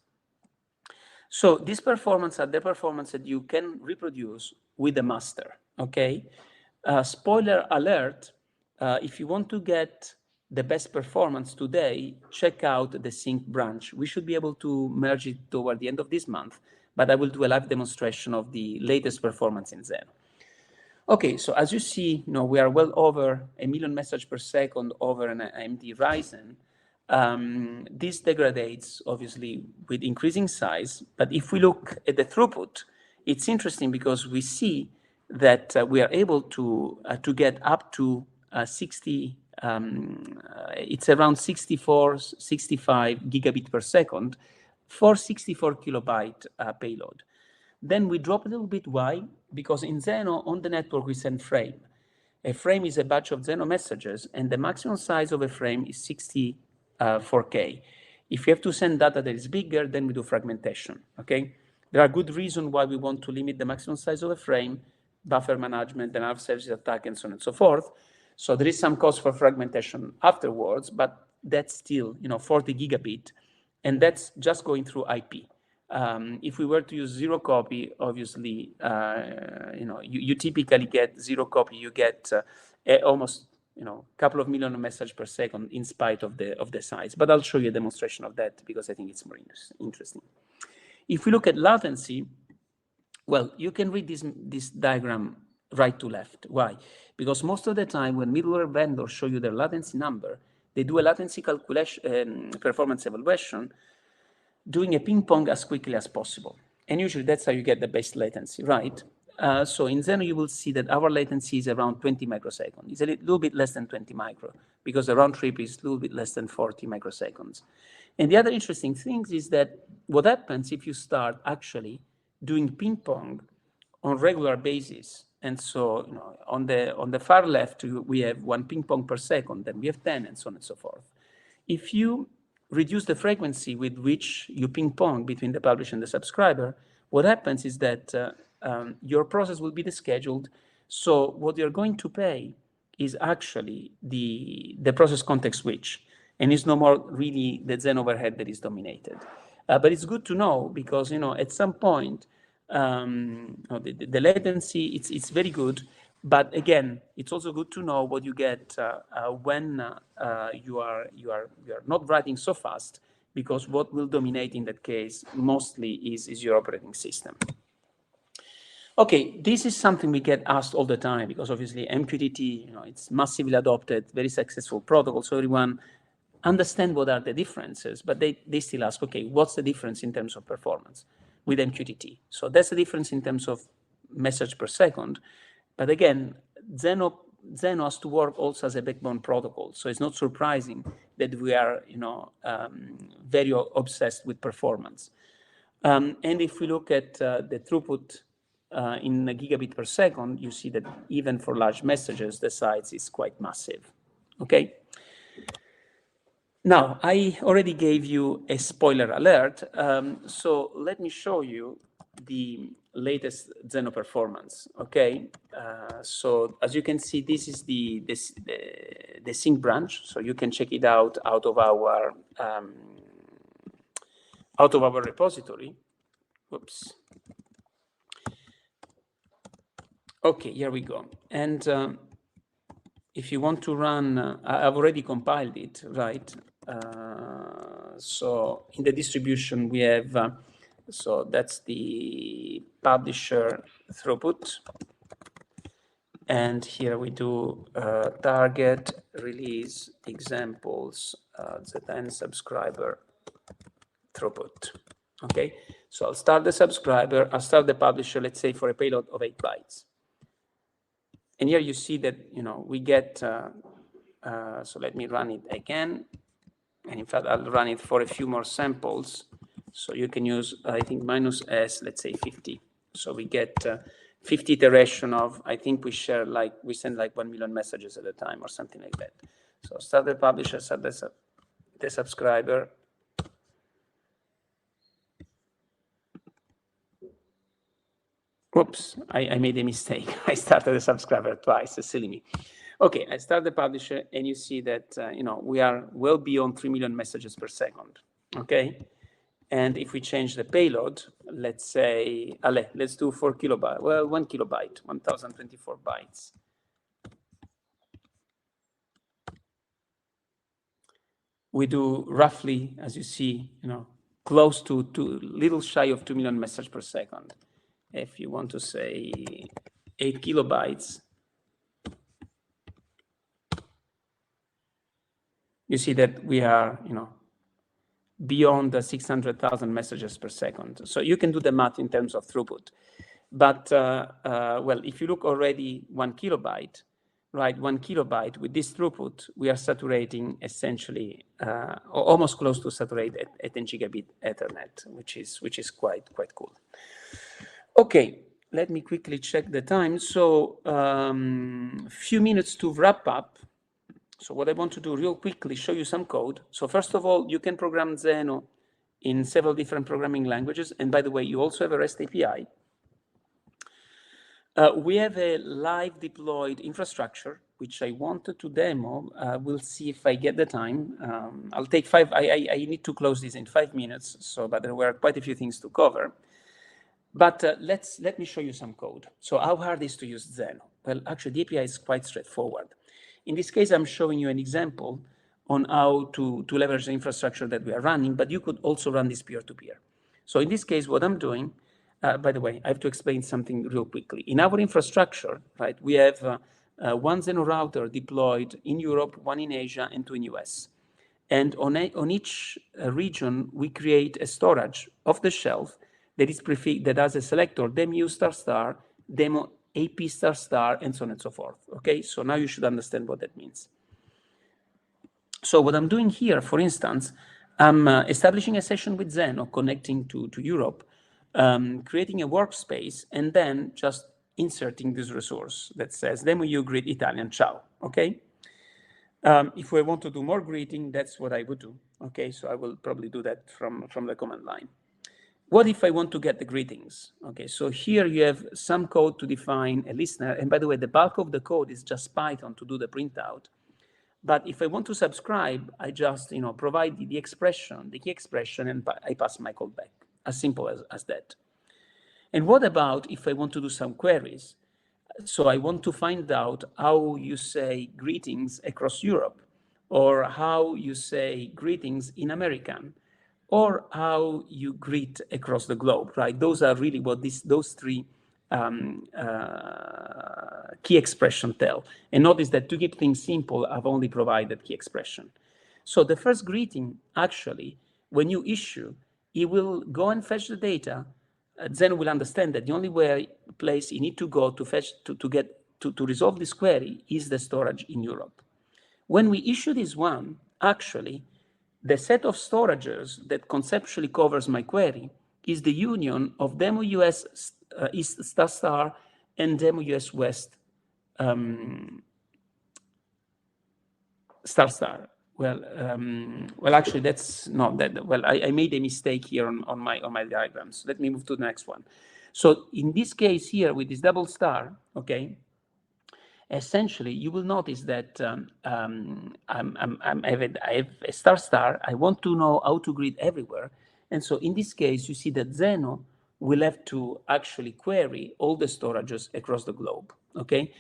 [SPEAKER 2] So these performance are the performance that you can reproduce with the master, okay? Spoiler alert, if you want to get the best performance today, check out the sync branch. We should be able to merge it toward the end of this month, but I will do a live demonstration of the latest performance in Zenoh. Okay, so as you see, we are well over 1 million messages per second over an AMD Ryzen. This degrades, obviously, with increasing size. But if we look at the throughput, it's interesting because we see that we are able to get up to 60, it's around 64, 65 gigabit per second for 64 kilobyte payload. Then we drop a little bit. Why? Because in Zenoh, on the network, we send frame. A frame is a batch of Zenoh messages, and the maximum size of a frame is 64K. If you have to send data that is bigger, then we do fragmentation, okay? There are good reasons why we want to limit the maximum size of a frame, buffer management, and services attack, and so on and so forth. So there is some cost for fragmentation afterwards, but that's still, 40 gigabit, and that's just going through IP. If we were to use zero copy, obviously, you typically get zero copy. You get almost, a couple of million messages per second in spite of the size. But I'll show you a demonstration of that because I think it's more interesting. If we look at latency, well, you can read this diagram right to left. Why? Because most of the time when middleware vendors show you their latency number, they do a latency calculation, performance evaluation, doing a ping pong as quickly as possible. And usually that's how you get the best latency, right? So in Zenoh, you will see that our latency is around 20 microseconds. It's a little bit less than 20 micro because the round trip is a little bit less than 40 microseconds. And the other interesting thing is that what happens if you start actually doing ping pong on regular basis. And so on the far left, we have 1 ping pong per second, then we have 10, and so on and so forth. If you reduce the frequency with which you ping pong between the publisher and the subscriber, what happens is that your process will be descheduled. So what you're going to pay is actually the process context switch, and it's no more really the Zen overhead that is dominated. But it's good to know because at some point the latency it's very good. But again, it's also good to know what you get when you are not writing so fast, because what will dominate in that case mostly is your operating system. Okay, this is something we get asked all the time because obviously MQTT, it's massively adopted, very successful protocol, so everyone understand what are the differences, but they still ask, okay, what's the difference in terms of performance with MQTT? So that's the difference in terms of message per second. But again, Zenoh has to work also as a backbone protocol. So it's not surprising that we are, very obsessed with performance. And if we look at the throughput in a gigabit per second, you see that even for large messages, the size is quite massive. Okay. Now, I already gave you a spoiler alert. So let me show you the latest Zenoh performance, okay? So as you can see, this is the sync branch. So you can check it out of our repository. Whoops. Okay, here we go. And if you want to run, I've already compiled it, right? So in the distribution we have, so that's the publisher throughput. And here we do target, release, examples, ZN subscriber throughput. Okay, so I'll start the subscriber, I'll start the publisher, let's say for a payload of 8 bytes. And here you see that, we get, so let me run it again. And in fact, I'll run it for a few more samples. So you can use, I think, -s, let's say 50. So we get 50 iteration of, I think we send like 1 million messages at a time or something like that. So start the publisher, start the subscriber. Oops, I made a mistake. I started the subscriber twice, silly me. Okay, I start the publisher, and you see that we are well beyond 3 million messages per second. Okay, and if we change the payload, let's say, let's do 4 kilobyte. Well, 1 kilobyte, 1024 bytes. we do roughly, as you see, close to little shy of 2 million messages per second. If you want to say 8 kilobytes, you see that we are, beyond the 600,000 messages per second. So you can do the math in terms of throughput. But, well, if you look already 1 kilobyte, right, 1 kilobyte with this throughput, we are saturating essentially almost close to saturate at 10 gigabit Ethernet, which is quite cool. Okay, let me quickly check the time. So few minutes to wrap up. So what I want to do real quickly, show you some code. So first of all, you can program Zenoh in several different programming languages. And by the way, you also have a REST API. We have a live deployed infrastructure, which I wanted to demo. We'll see if I get the time. I'll take I need to close this in 5 minutes, but there were quite a few things to cover. But let me show you some code. So how hard is to use Zenoh? Well, actually, the API is quite straightforward. In this case, I'm showing you an example on how to leverage the infrastructure that we are running, but you could also run this peer-to-peer. So in this case, what I'm doing, by the way, I have to explain something real quickly. In our infrastructure, right, we have one Zenoh router deployed in Europe, one in Asia, and two in US. And on each region, we create a storage off the shelf that has a selector, demu ***, demo AP ***, and so on and so forth. Okay, so now you should understand what that means. So what I'm doing here, for instance, I'm establishing a session with Zenoh, connecting to Europe, creating a workspace, and then just inserting this resource that says demo you greet Italian ciao. Okay. If we want to do more greeting, that's what I would do. Okay, so I will probably do that from the command line. What if I want to get the greetings? Okay, so here you have some code to define a listener. And by the way, the bulk of the code is just Python to do the printout. But if I want to subscribe, I just provide the key expression, and I pass my code back. As simple as that. And what about if I want to do some queries? So I want to find out how you say greetings across Europe, or how you say greetings in American, or how you greet across the globe, right? Those are really what those three key expression tell. And notice that to keep things simple, I've only provided key expression. So the first greeting, actually, when you issue, it will go and fetch the data. Zenoh will understand that the only place you need to go to fetch to resolve this query is the storage in Europe. When we issue this one, actually, the set of storages that conceptually covers my query is the union of demo US East ** and demo US West ***. Well, actually, that's not that. Well, I made a mistake here on my diagrams. Let me move to the next one. So in this case here, with this double star, okay, essentially you will notice that I have a ***. I want to know how to greet everywhere, and so in this case, you see that Zenoh will have to actually query all the storages across the globe. Okay.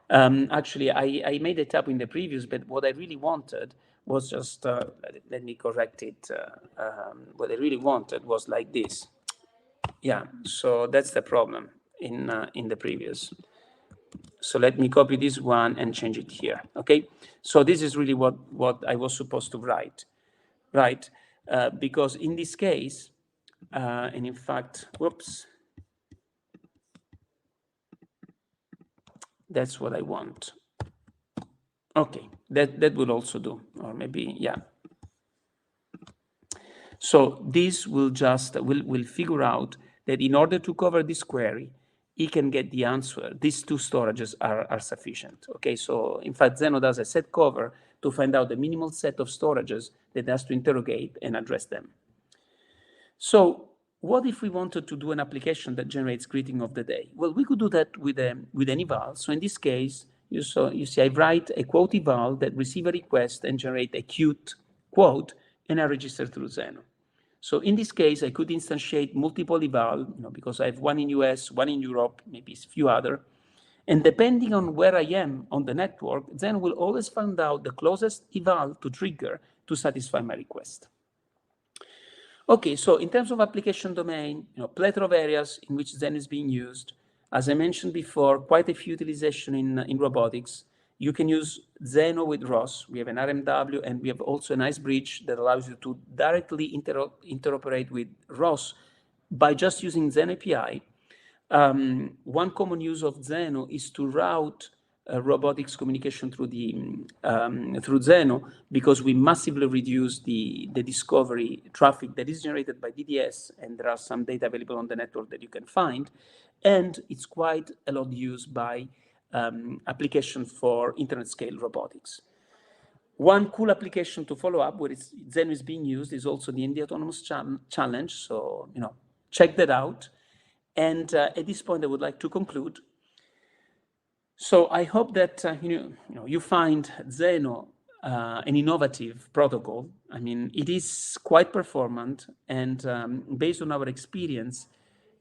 [SPEAKER 2] Actually, I made it up in the previous, but what I really wanted was just, let me correct it. What I really wanted was like this. Yeah, so that's the problem in the previous. So let me copy this one and change it here, okay? So this is really what I was supposed to write, right? Because in this case, and in fact, whoops, that's what I want. Okay, that will also do, or maybe, yeah. So this will just, will figure out that in order to cover this query, he can get the answer. These two storages are sufficient. Okay, so in fact, Zenoh does a set cover to find out the minimal set of storages that has to interrogate and address them. So what if we wanted to do an application that generates greeting of the day? Well, we could do that with an eval. So in this case, you see I write a quote eval that receive a request and generate a cute quote, and I register through Zenoh. So in this case, I could instantiate multiple eval, because I have one in US, one in Europe, maybe a few other. And depending on where I am on the network, Zenoh will always find out the closest eval to trigger to satisfy my request. Okay, so in terms of application domain, plethora of areas in which Zenoh is being used. As I mentioned before, quite a few utilization in robotics. You can use Zenoh with ROS. We have an RMW, and we have also a nice bridge that allows you to directly interoperate with ROS by just using Zenoh API. One common use of Zenoh is to route robotics communication through through Zenoh, because we massively reduce the discovery traffic that is generated by DDS, and there are some data available on the network that you can find, and it's quite a lot used by applications for internet scale robotics. One cool application to follow up where Zenoh is being used is also the Indy Autonomous Challenge. So check that out. And at this point, I would like to conclude. So I hope that you find Zenoh an innovative protocol. I mean, it is quite performant, and based on our experience,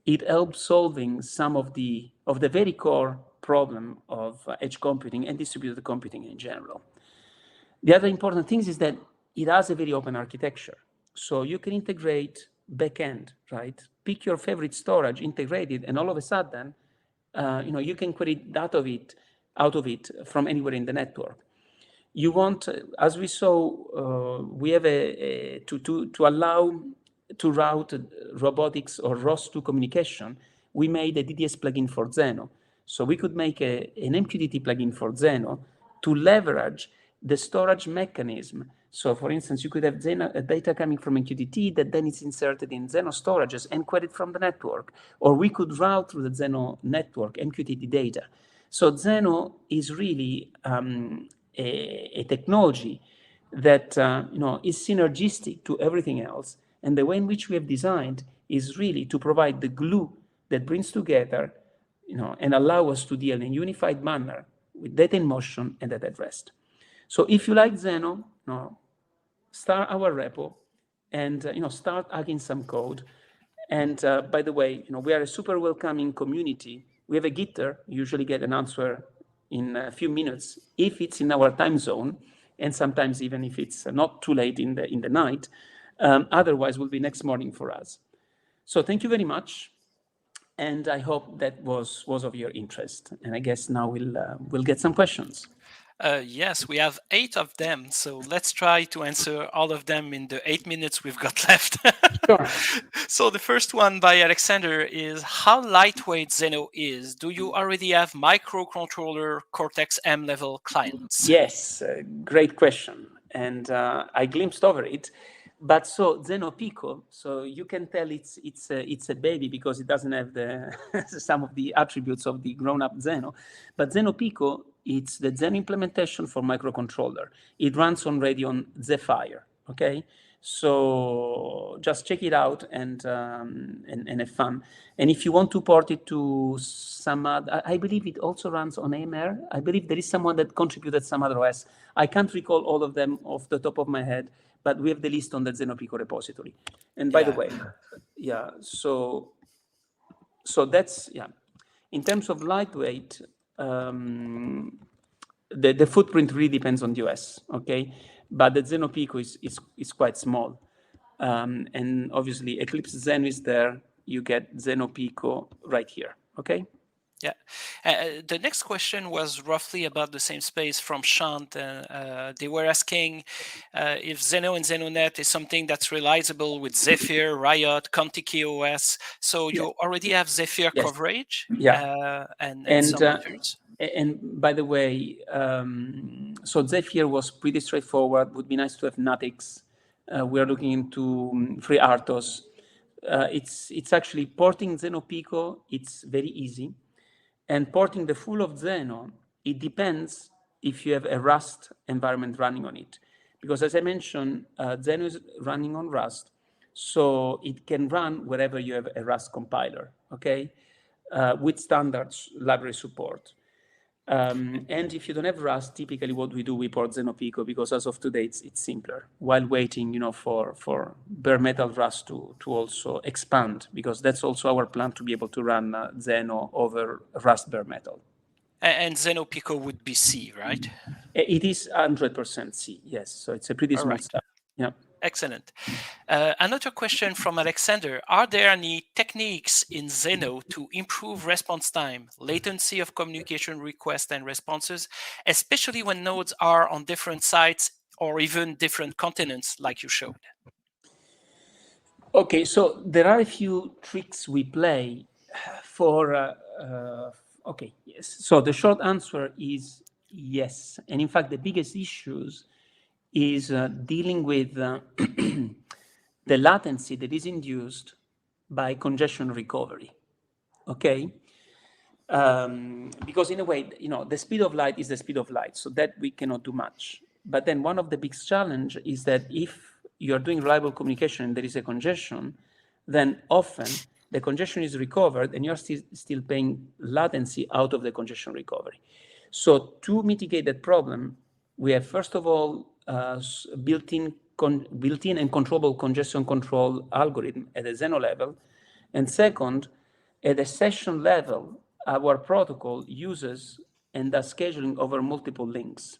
[SPEAKER 2] it helps solving some of the very core problem of edge computing and distributed computing in general. The other important thing is that it has a very open architecture. So you can integrate backend, right? Pick your favorite storage, integrate it, and all of a sudden, you can query out of it from anywhere in the network. You want, as we saw, we have to allow to route robotics or ROS2 communication. We made a DDS plugin for Zenoh. So we could make an MQTT plugin for Zenoh to leverage the storage mechanism. So for instance, you could have data coming from MQTT that then is inserted in Zenoh storages and queried from the network. Or we could route through the Zenoh network MQTT data. So Zenoh is really a technology that is synergistic to everything else. And the way in which we have designed is really to provide the glue that brings together and allow us to deal in a unified manner with data in motion and data at rest. So if you like Zenoh, start our repo and start hacking some code. And by the way, we are a super welcoming community. We have a Gitter. You usually get an answer in a few minutes if it's in our time zone, and sometimes even if it's not too late in the night. Otherwise, will be next morning for us. So thank you very much. And I hope that was of your interest. And I guess now we'll get some questions.
[SPEAKER 1] Yes, we have 8 of them, so let's try to answer all of them in the 8 minutes we've got left.
[SPEAKER 2] Sure.
[SPEAKER 1] So the first one by Alexander is, how lightweight Zenoh is? Do you already have microcontroller Cortex-M level clients?
[SPEAKER 2] Yes, great question. And I glimpsed over it. But so Zenoh Pico, so you can tell it's a baby because it doesn't have the some of the attributes of the grown-up Zenoh. But Zenoh Pico, it's the Zenoh implementation for microcontroller. It runs on Radeon Zephyr. Okay, so just check it out and have fun. And if you want to port it to some other, I believe it also runs on AMR. I believe there is someone that contributed some other OS. I can't recall all of them off the top of my head, but we have the list on the Zenoh Pico repository. And by the way, so that's, in terms of lightweight, the footprint really depends on the OS, okay? But the Zenoh Pico is quite small. And obviously Eclipse Zenoh is there. You get Zenoh Pico right here, okay?
[SPEAKER 1] Yeah. The next question was roughly about the same space from Shant. They were asking if Zenoh and ZenoNet is something that's realizable with Zephyr, Riot, ComTK-OS. So you already have Zephyr coverage and some others.
[SPEAKER 2] And by the way, so Zephyr was pretty straightforward. Would be nice to have NATX. We're looking into FreeRTOS. It's actually porting Zenoh Pico. It's very easy. And porting the full of Zenoh, it depends if you have a Rust environment running on it. Because as I mentioned, Zenoh is running on Rust, so it can run wherever you have a Rust compiler, okay? With standard library support. And if you don't have Rust, typically what we do, we port Zenoh Pico, because as of today, it's simpler, while waiting, for bare metal Rust to also expand, because that's also our plan, to be able to run Zenoh over Rust bare metal.
[SPEAKER 1] And Zenoh Pico would be C, right?
[SPEAKER 2] It is 100% C, yes. So it's a pretty small stuff. Yeah.
[SPEAKER 1] Excellent. Another question from Alexander. Are there any techniques in Zenoh to improve response time, latency of communication requests and responses, especially when nodes are on different sites or even different continents, like you showed?
[SPEAKER 2] Okay, so there are a few tricks we play for. Okay, yes. So the short answer is yes. And in fact, the biggest issues is dealing with the latency that is induced by congestion recovery. Okay, because in a way, the speed of light is the speed of light, so that we cannot do much. But then one of the big challenge is that if you are doing reliable communication and there is a congestion, then often the congestion is recovered and you're still paying latency out of the congestion recovery. So to mitigate that problem, we have first of all built-in and controllable congestion control algorithm at the Zenoh level, and second, at the session level, our protocol uses and does scheduling over multiple links.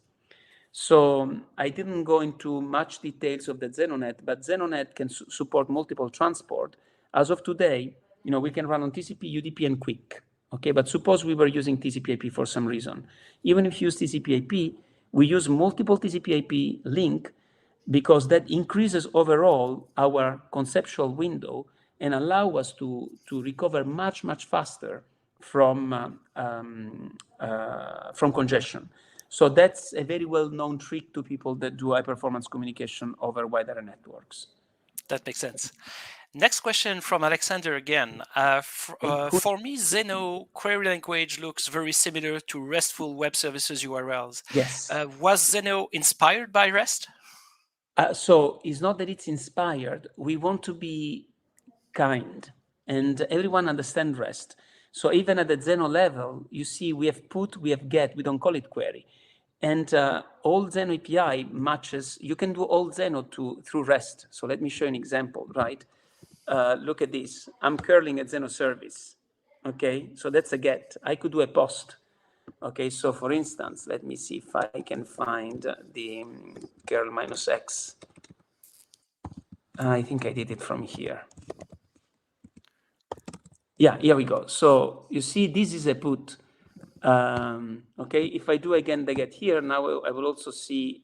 [SPEAKER 2] So I didn't go into much details of the Zenonet, but Zenonet can support multiple transport. As of today, we can run on TCP, UDP, and QUIC. Okay, but suppose we were using TCP/IP for some reason. Even if you use TCP/IP, we use multiple TCP/IP link because that increases overall our conceptual window and allow us to recover much, much faster from congestion. So that's a very well-known trick to people that do high-performance communication over wide area networks.
[SPEAKER 1] That makes sense. Next question from Alexander again. For me, Zenoh query language looks very similar to RESTful web services URLs.
[SPEAKER 2] Yes.
[SPEAKER 1] Was Zenoh inspired by REST?
[SPEAKER 2] So it's not that it's inspired. We want to be kind, and everyone understands REST. So even at the Zenoh level, you see we have put, we have get, we don't call it query. And all Zenoh API matches, you can do all Zenoh through REST. So let me show you an example, right? Look at this. I'm curling a Zenoh service. Okay, so that's a get. I could do a post. Okay, so for instance, let me see if I can find the curl minus x. I think I did it from here. Yeah, here we go. So you see, this is a put. Okay, if I do again the get here, now I will also see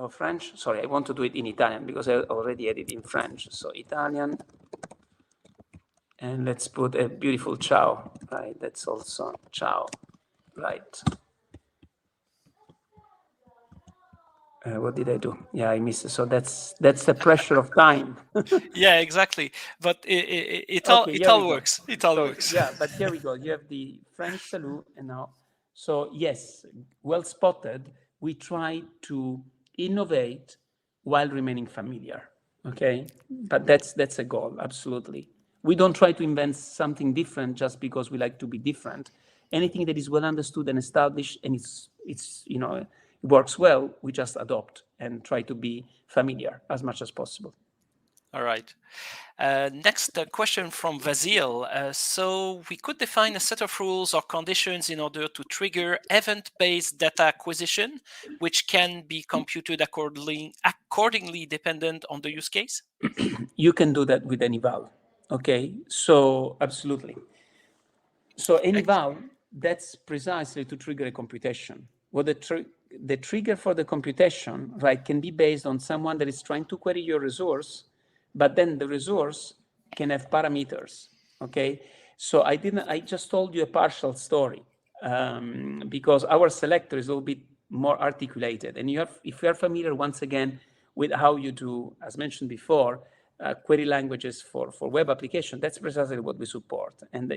[SPEAKER 2] French. Sorry, I want to do it in Italian because I already had it in French. So Italian. And let's put a beautiful ciao, right? That's also ciao, right? What did I do? Yeah, I missed it. So that's the pressure of time.
[SPEAKER 1] Yeah, exactly. But it
[SPEAKER 2] Okay,
[SPEAKER 1] all works. It all works.
[SPEAKER 2] Yeah, but here we go. You have the French salut, and now, so yes, well spotted. We try to innovate while remaining familiar. Okay, but that's a goal, absolutely. We don't try to invent something different just because we like to be different. Anything that is well understood and established and it's works well, we just adopt and try to be familiar as much as possible.
[SPEAKER 1] All right. Next question from Vasil. So we could define a set of rules or conditions in order to trigger event-based data acquisition, which can be computed accordingly dependent on the use case?
[SPEAKER 2] You can do that with an eval. Okay, so absolutely. So an eval, that's precisely to trigger a computation. What the trigger for the computation, right, can be based on someone that is trying to query your resource, but then the resource can have parameters. Okay, so I just told you a partial story because our selector is a little bit more articulated, and if you are familiar once again with how you do, as mentioned before, query languages for web application, that's precisely what we support. And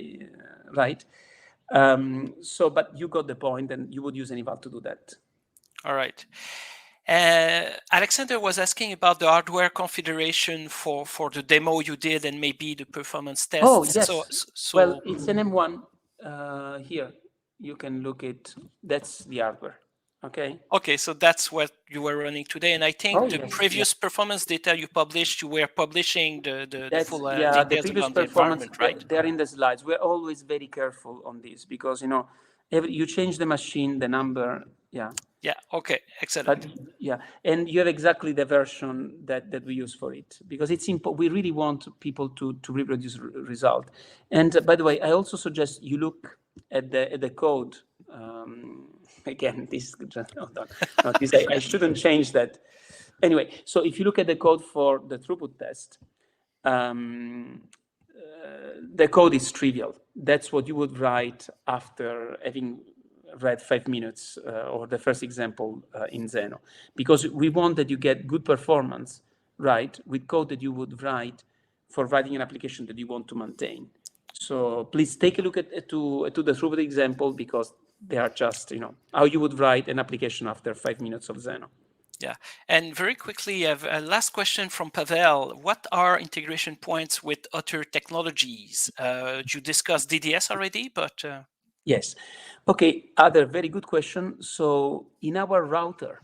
[SPEAKER 2] right. So, but you got the point, and you would use an eval to do that.
[SPEAKER 1] All right. Alexander was asking about the hardware configuration for the demo you did and maybe the performance tests.
[SPEAKER 2] Oh, yes. Well, it's an M1 here. You can look it. That's the hardware. Okay.
[SPEAKER 1] Okay, so that's what you were running today, and I think the previous performance data you published, you were publishing the full details
[SPEAKER 2] the previous
[SPEAKER 1] around the environment, right?
[SPEAKER 2] They're in the slides. We're always very careful on this because You change the machine, the number, yeah.
[SPEAKER 1] Yeah, okay, excellent.
[SPEAKER 2] But yeah, and you have exactly the version that we use for it, because it's we really want people to reproduce result. And by the way, I also suggest you look at the code. Again, this this I shouldn't change that. Anyway, so if you look at the code for the throughput test, the code is trivial. That's what you would write after having read 5 minutes or the first example in Zenoh, because we want that you get good performance, right, with code that you would write for writing an application that you want to maintain. So please take a look at to the throughput example, because they are just, how you would write an application after 5 minutes of Zenoh.
[SPEAKER 1] Yeah, and very quickly, I have a last question from Pavel. What are integration points with other technologies? You discussed DDS already, but...
[SPEAKER 2] Yes. Okay, other very good question. So in our router,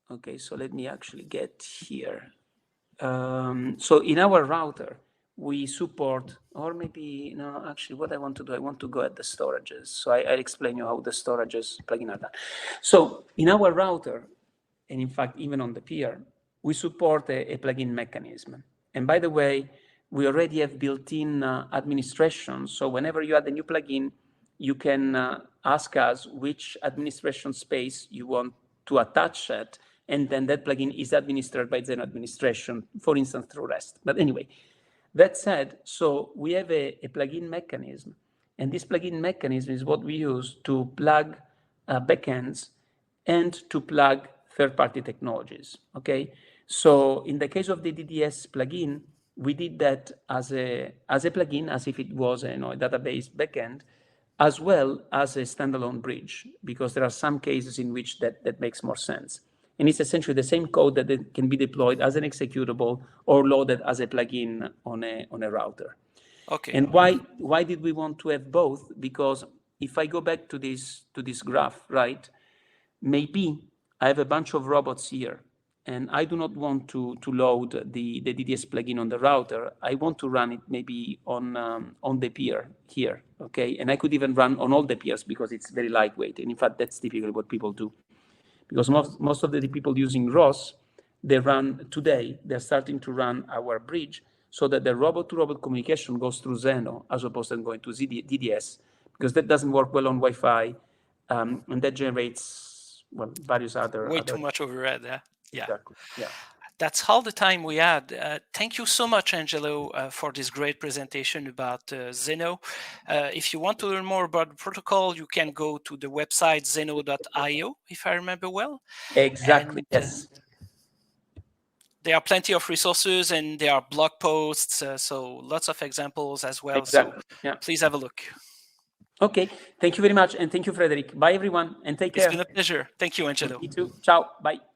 [SPEAKER 2] okay, so let me actually get here. So in our router, we support, or maybe, no, actually what I want to do, I want to go at the storages. So I'll explain you how the storages plugin are done. So in our router, and in fact, even on the peer, we support a plugin mechanism. And by the way, we already have built-in administration. So whenever you add a new plugin, you can ask us which administration space you want to attach it, and then that plugin is administered by Zenoh administration, for instance, through REST. But anyway, that said, so we have a plugin mechanism, and this plugin mechanism is what we use to plug backends and to plug third-party technologies, okay? So in the case of the DDS plugin, we did that as a plugin, as if it was a database backend, as well as a standalone bridge, because there are some cases in which that makes more sense. And it's essentially the same code that can be deployed as an executable or loaded as a plugin on a router.
[SPEAKER 1] Okay.
[SPEAKER 2] And why did we want to have both? Because if I go back to this graph, right, maybe I have a bunch of robots here, and I do not want to load the DDS plugin on the router. I want to run it maybe on the peer here, okay? And I could even run on all the peers because it's very lightweight. And in fact, that's typically what people do. Because most of the people using ROS, they're starting to run our bridge so that the robot-to-robot communication goes through Zenoh as opposed to going to DDS, because that doesn't work well on Wi-Fi, and that generates, well, various other...
[SPEAKER 1] Way too much overhead, yeah? Yeah.
[SPEAKER 2] Exactly, yeah.
[SPEAKER 1] That's all the time we had. Thank you so much, Angelo, for this great presentation about Zenoh. If you want to learn more about the protocol, you can go to the website zenoh.io, if I remember well.
[SPEAKER 2] Exactly,
[SPEAKER 1] And,
[SPEAKER 2] yes.
[SPEAKER 1] there are plenty of resources and there are blog posts, so lots of examples as well.
[SPEAKER 2] Exactly,
[SPEAKER 1] So
[SPEAKER 2] yeah.
[SPEAKER 1] please have a look.
[SPEAKER 2] Okay, thank you very much, and thank you, Frederick. Bye, everyone, and take care.
[SPEAKER 1] It's been a pleasure. Thank you, Angelo.
[SPEAKER 2] You too. Ciao, bye.